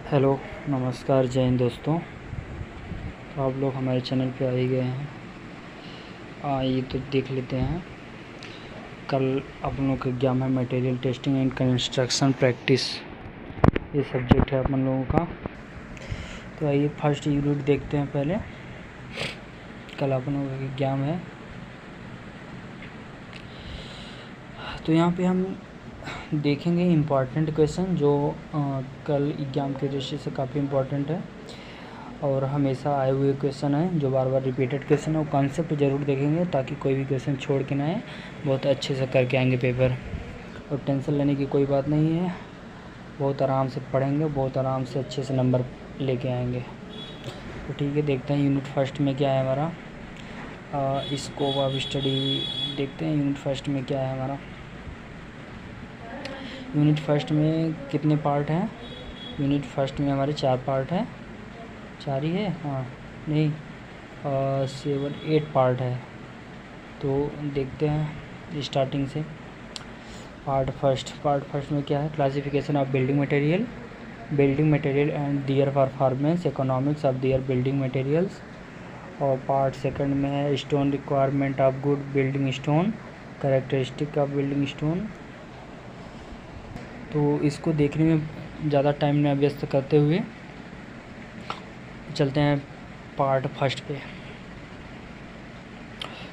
Hello, नमस्कार, जय हिंद दोस्तों। तो आप लोग हमारे चैनल पे आ ही गए हैं। आइए तो देख लेते हैं। कल अपन लोग का एग्जाम है material testing and construction practice, ये सब्जेक्ट है अपन लोगों का। तो आइए फर्स्ट यूनिट देखते हैं पहले। कल अपन लोगों का एग्जाम है, तो यहाँ पे हम देखेंगे इम्पॉर्टेंट क्वेश्चन जो कल एग्ज़ाम के दृष्टि से काफ़ी इम्पॉर्टेंट है और हमेशा आए हुए क्वेश्चन हैं, जो बार बार रिपीटेड क्वेश्चन है। वो कॉन्सेप्ट ज़रूर देखेंगे ताकि कोई भी क्वेश्चन छोड़ के ना आए, बहुत अच्छे से करके आएंगे पेपर। और टेंशन लेने की कोई बात नहीं है, बहुत आराम से पढ़ेंगे, बहुत आराम से अच्छे से नंबर लेके आएंगे। तो ठीक है, देखते हैं यूनिट फर्स्ट में क्या है हमारा। स्कोप ऑफ स्टडी देखते हैं। यूनिट फर्स्ट में क्या है हमारा। यूनिट फर्स्ट में कितने पार्ट हैं? यूनिट फर्स्ट में हमारे 4 पार्ट हैं। 4 ही है, हाँ नहीं 8 पार्ट है। तो देखते हैं स्टार्टिंग से। पार्ट फर्स्ट में क्या है? Classification of building material and their performance, economics of their building materials. और पार्ट सेकंड में है stone requirement of good building stone, characteristic of building stone. तो इसको देखने में ज़्यादा टाइम न व्यस्त करते हुए चलते हैं पार्ट फर्स्ट पे।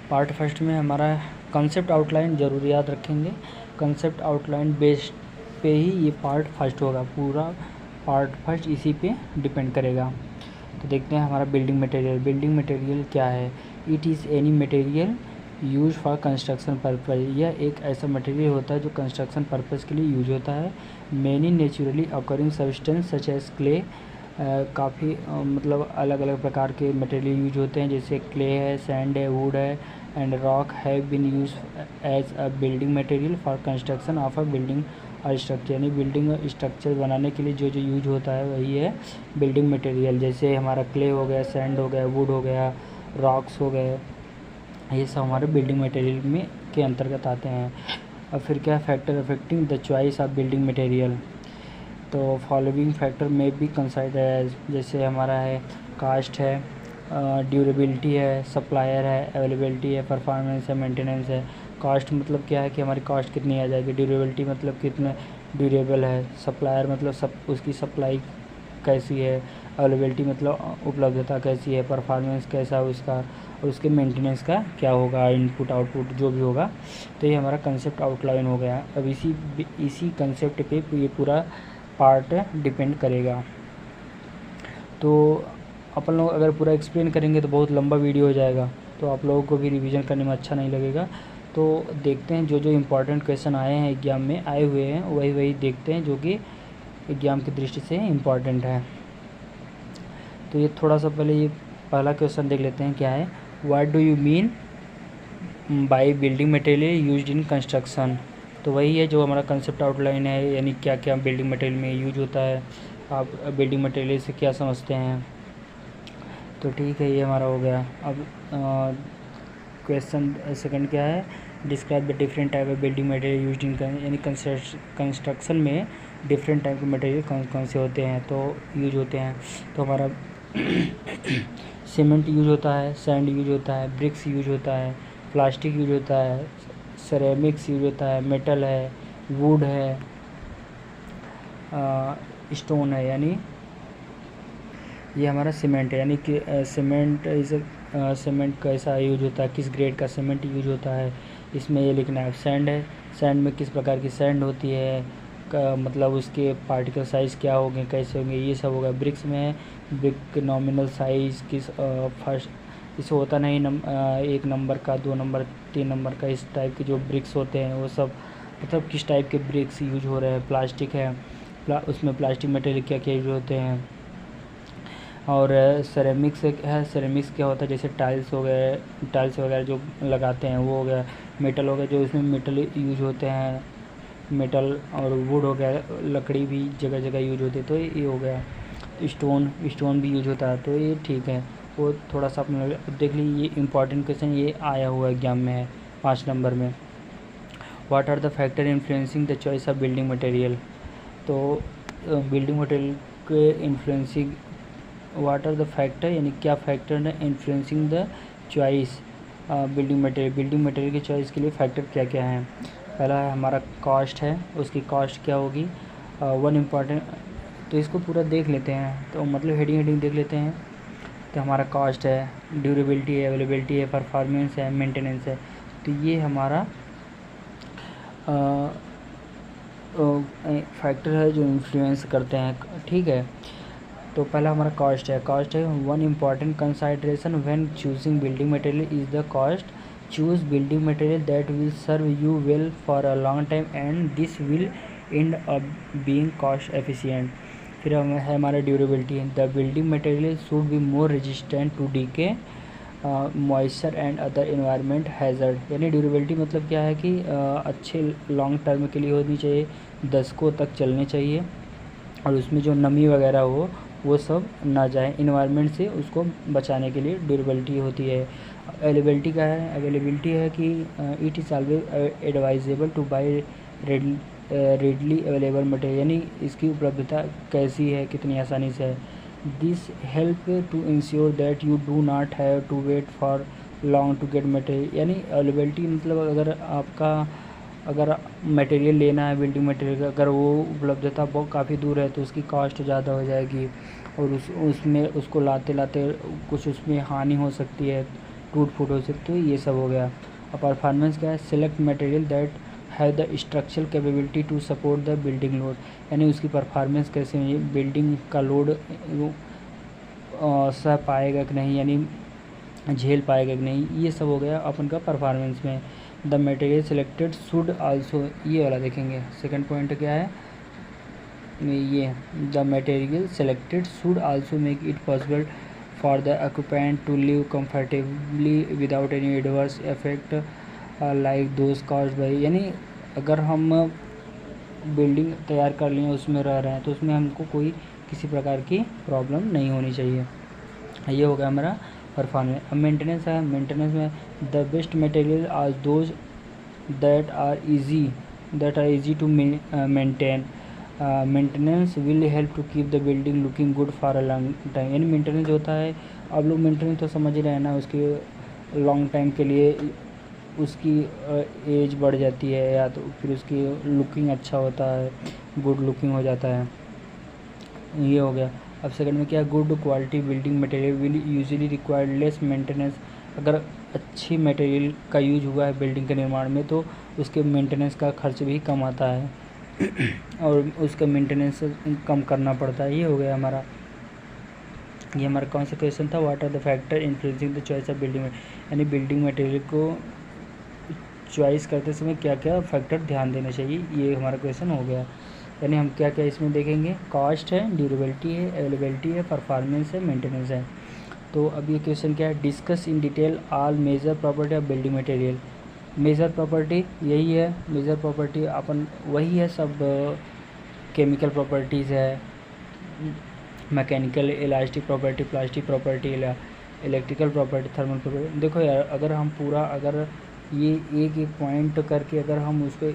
पार्ट फर्स्ट में हमारा कंसेप्ट आउटलाइन ज़रूर याद रखेंगे। कंसेप्ट आउटलाइन बेस्ड पे ही ये पार्ट फर्स्ट होगा, पूरा पार्ट फर्स्ट इसी पे डिपेंड करेगा। तो देखते हैं हमारा बिल्डिंग मटेरियल क्या है। It is any material use for construction purpose. यह एक ऐसा मटेरियल होता है जो कंस्ट्रक्शन पर्पज़ के लिए यूज होता है। Many naturally occurring substance such as clay, काफ़ी मतलब अलग अलग प्रकार के मटेरियल यूज होते हैं, जैसे क्ले है, सैंड है, वुड है and rock have been use as a building material for construction of a building और स्ट्रक्चर। यानी बिल्डिंग स्ट्रक्चर बनाने के लिए जो जो यूज होता है वही है बिल्डिंग मटेरियल। जैसे हमारा क्ले हो गया, सैंड हो गया, वुड हो गया, रॉक्स हो गए, ये सब हमारे बिल्डिंग मटेरियल में के अंतर्गत आते हैं। और फिर क्या, factor affecting the choice of building material. तो फॉलोइंग फैक्टर में भी कंसाइडर है, जैसे हमारा है कास्ट है, ड्यूरेबिलिटी है, सप्लायर है, अवेलेबिलिटी है, परफॉर्मेंस है, मेंटेनेंस है। कास्ट मतलब क्या है कि हमारी कास्ट कितनी आ जाएगी, ड्यूरेबिलिटी मतलब कितना ड्यूरेबल है, सप्लायर मतलब उसकी सप्लाई कैसी है, अवेलेबिलिटी मतलब उपलब्धता कैसी है, परफॉर्मेंस कैसा है उसका, और उसके मेंटेनेंस का क्या होगा, इनपुट आउटपुट जो भी होगा। तो ये हमारा कंसेप्ट आउटलाइन हो गया। अब इसी कंसेप्ट पे ये पूरा पार्ट डिपेंड करेगा। तो अपन लोग अगर पूरा एक्सप्लेन करेंगे तो बहुत लंबा वीडियो हो जाएगा, तो आप लोगों को भी रिवीजन करने में अच्छा नहीं लगेगा। तो देखते हैं जो जो इम्पोर्टेंट क्वेश्चन आए हैं एग्ज़ाम में आए हुए हैं वही देखते हैं जो कि एग्ज़ाम की दृष्टि से इम्पॉर्टेंट है। तो ये थोड़ा सा पहले ये पहला क्वेश्चन देख लेते हैं क्या है। What do you mean by building material used in construction. तो वही है जो हमारा कंसेप्ट आउटलाइन है, यानी क्या क्या बिल्डिंग मटेरियल में यूज होता है, आप बिल्डिंग मटेरियल से क्या समझते हैं। तो ठीक है, ये हमारा हो गया। अब क्वेश्चन सेकंड क्या है, describe the different type of building material used in, यानी कंस्ट्रक्शन में डिफरेंट टाइप के मटेरियल कौन कौन से होते हैं तो यूज होते हैं। तो हमारा सीमेंट यूज होता है, सैंड यूज होता है, ब्रिक्स यूज होता है, प्लास्टिक यूज होता है, सेरेमिक्स यूज होता है, मेटल है, वुड है, स्टोन है। यानी ये हमारा सीमेंट है, यानी कि सीमेंट कैसा यूज होता है, किस ग्रेड का सीमेंट यूज होता है, इसमें ये लिखना है। सैंड है, सैंड में किस प्रकार की सैंड होती है, मतलब उसके पार्टिकल साइज़ क्या होंगे, कैसे होंगे, ये सब होगा। ब्रिक्स में ब्रिक नॉमिनल साइज़ किस फर्स्ट इसे होता नहीं 1 नंबर का, 2 नंबर, 3 नंबर का, इस टाइप के जो ब्रिक्स होते हैं वो सब मतलब किस टाइप के ब्रिक्स यूज हो रहे हैं। प्लास्टिक है, उसमें प्लास्टिक मटेरियल क्या क्या यूज होते हैं। और सेरेमिक्स है, सेरेमिक्स क्या होता है, जैसे टाइल्स हो गए, टाइल्स वगैरह जो लगाते हैं वो हो गया। मेटल हो गया, जो इसमें मेटल यूज होते हैं, मेटल। और वुड हो गया, लकड़ी भी जगह जगह यूज होती है, तो ये हो गया। स्टोन भी यूज होता है, तो ये ठीक है। वो थोड़ा सा अपने देख लीजिए, ये इंपॉर्टेंट क्वेश्चन ये आया हुआ एग्जाम में है 5 नंबर में। What are the factor influencing the choice of building material. तो बिल्डिंग मटेरियल के influencing, what are the factor यानी क्या फैक्टर है influencing the choice building material, building material की चॉइस के लिए फैक्टर क्या क्या हैं। पहला है हमारा कॉस्ट है, उसकी कॉस्ट क्या होगी, वन इम्पॉर्टेंट, तो इसको पूरा देख लेते हैं, तो मतलब हेडिंग देख लेते हैं। तो हमारा कॉस्ट है, ड्यूरेबिलिटी है, अवेलेबिलिटी है, परफॉर्मेंस है, मेंटेनेंस है, तो ये हमारा फैक्टर है जो इन्फ्लुएंस करते हैं, ठीक है। तो पहला हमारा कॉस्ट है one important consideration when choosing building material is the cost. Choose building material that will serve you well for a long time and this will end up being cost efficient. फिर है हमारा durability, the building material should be more resistant to decay, moisture and other environmental hazard, यानी durability मतलब क्या है कि अच्छे long term के लिए होनी चाहिए, दशकों तक चलने चाहिए, और उसमें जो नमी वगैरह हो वो सब ना जाए, इन्वायरमेंट से उसको बचाने के लिए ड्यूरेबिलिटी होती है। अवेलेबिलिटी का है, अवेलेबिलिटी है कि it is always advisable to buy readily available material, यानी इसकी उपलब्धता कैसी है, कितनी आसानी से है। This help to ensure that you do not have to wait for long to get material, यानी अवेलेबिलिटी मतलब अगर मटेरियल लेना है बिल्डिंग मटेरियल का, अगर वो उपलब्धता बहुत काफ़ी दूर है तो उसकी कॉस्ट ज़्यादा हो जाएगी, और उसमें उसको लाते कुछ उसमें हानि हो सकती है, टूट फूट हो सकती है, ये सब हो गया। और परफॉर्मेंस क्या है, select material that have the structural capability to support the building load, यानी उसकी परफॉर्मेंस कैसे है, बिल्डिंग का लोड सह पाएगा कि नहीं, यानी झेल पाएगा कि नहीं, ये सब हो गया अपन का परफॉर्मेंस में। The material selected should also, ये वाला देखेंगे, सेकंड पॉइंट क्या है ये, the material selected should also make it possible for the occupant to live comfortably without any adverse effect like those caused by, यानी अगर हम बिल्डिंग तैयार कर लिए उसमें रह रहे हैं तो उसमें हमको कोई किसी प्रकार की प्रॉब्लम नहीं होनी चाहिए। ये हो गया हमारा परफॉर्मेंस। अब मेंटेनेंस है, मेंटेनेंस में the best material are those that are easy to maintain, maintenance will help to keep the building looking good for a long time, यानी मेंटेनेंस होता है, आप लोग मेंटेनेंस तो समझ ही रहे हैं ना, उसके लॉन्ग टाइम के लिए उसकी एज बढ़ जाती है, या तो फिर उसकी लुकिंग अच्छा होता है, गुड लुकिंग हो जाता है, ये हो गया। अब सेकंड में क्या है, good quality building material will usually require less maintenance, अगर अच्छी मटेरियल का यूज हुआ है बिल्डिंग के निर्माण में तो उसके मेंटेनेंस का खर्च भी कम आता है और उसका मेंटेनेंस कम करना पड़ता है। ये हो गया हमारा, ये हमारा कौन सा क्वेश्चन था, what are the factor influencing the choice of building, यानी बिल्डिंग मटेरियल को चॉइस करते समय क्या क्या फैक्टर ध्यान देना चाहिए, ये हमारा क्वेश्चन हो गया। यानी हम क्या क्या इसमें देखेंगे, कॉस्ट है, ड्यूरेबिलिटी है, अवेलेबिलिटी है, परफॉर्मेंस है, मेंटेनेंस है। तो अब ये क्वेश्चन क्या है, discuss in detail all major property of building material. Major property यही है, मेजर प्रॉपर्टी अपन वही है, सब केमिकल प्रॉपर्टीज़ है, mechanical, elastic property, plastic property, electrical property, thermal property. देखो यार, अगर हम पूरा अगर ये एक एक पॉइंट करके अगर हम उसको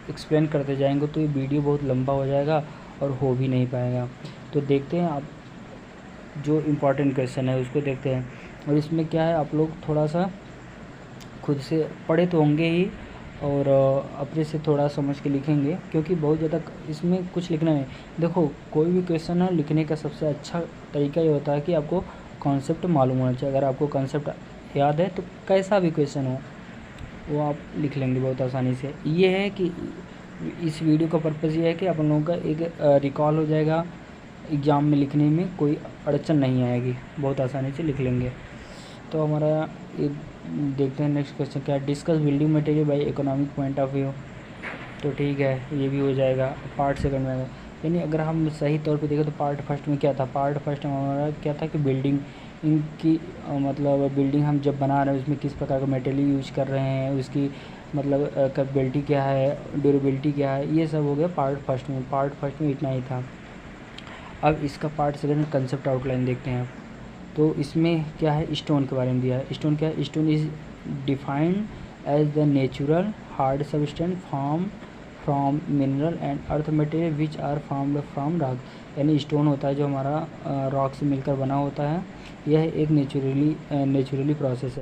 एक्सप्लेन करते जाएंगे तो ये वीडियो बहुत लंबा हो जाएगा और हो भी नहीं पाएगा। तो देखते हैं आप, जो इम्पोर्टेंट क्वेश्चन है उसको देखते हैं। और इसमें क्या है, आप लोग थोड़ा सा खुद से पढ़े तो होंगे ही, और अपने से थोड़ा समझ के लिखेंगे, क्योंकि बहुत ज़्यादा इसमें कुछ लिखना है। देखो, कोई भी क्वेश्चन है लिखने का सबसे अच्छा तरीका ये होता है कि आपको कॉन्सेप्ट मालूम होना चाहिए। अगर आपको कॉन्सेप्ट याद है तो कैसा भी क्वेश्चन हो वो आप लिख लेंगे बहुत आसानी से। ये है कि इस वीडियो का पर्पज़ ये है कि अपन लोगों का एक रिकॉल हो जाएगा, एग्ज़ाम में लिखने में कोई अड़चन नहीं आएगी, बहुत आसानी से लिख लेंगे। तो हमारा ये देखते हैं नेक्स्ट क्वेश्चन क्या है, discuss building material by economic point of view. तो ठीक है, ये भी हो जाएगा। पार्ट सेकंड में आएगा, यानी अगर हम सही तौर पे देखें तो पार्ट फर्स्ट में क्या था, पार्ट फर्स्ट में हमारा क्या था कि बिल्डिंग इनकी मतलब बिल्डिंग हम जब बना रहे हैं उसमें किस प्रकार का मटेरियल यूज कर रहे हैं, उसकी मतलब कैपेबिलिटी क्या है, ड्यूरेबिलिटी क्या है, ये सब हो गया पार्ट फर्स्ट में। पार्ट फर्स्ट में इतना ही था। अब इसका पार्ट सेकंड में कंसेप्ट आउटलाइन देखते हैं। तो इसमें क्या है, स्टोन के बारे में दिया है। स्टोन क्या है, stone is defined as the natural hard substance from mineral and earth material which are formed from rock, यानी स्टोन होता है जो हमारा रॉक से मिलकर बना होता है। यह एक नेचुरली प्रोसेस है।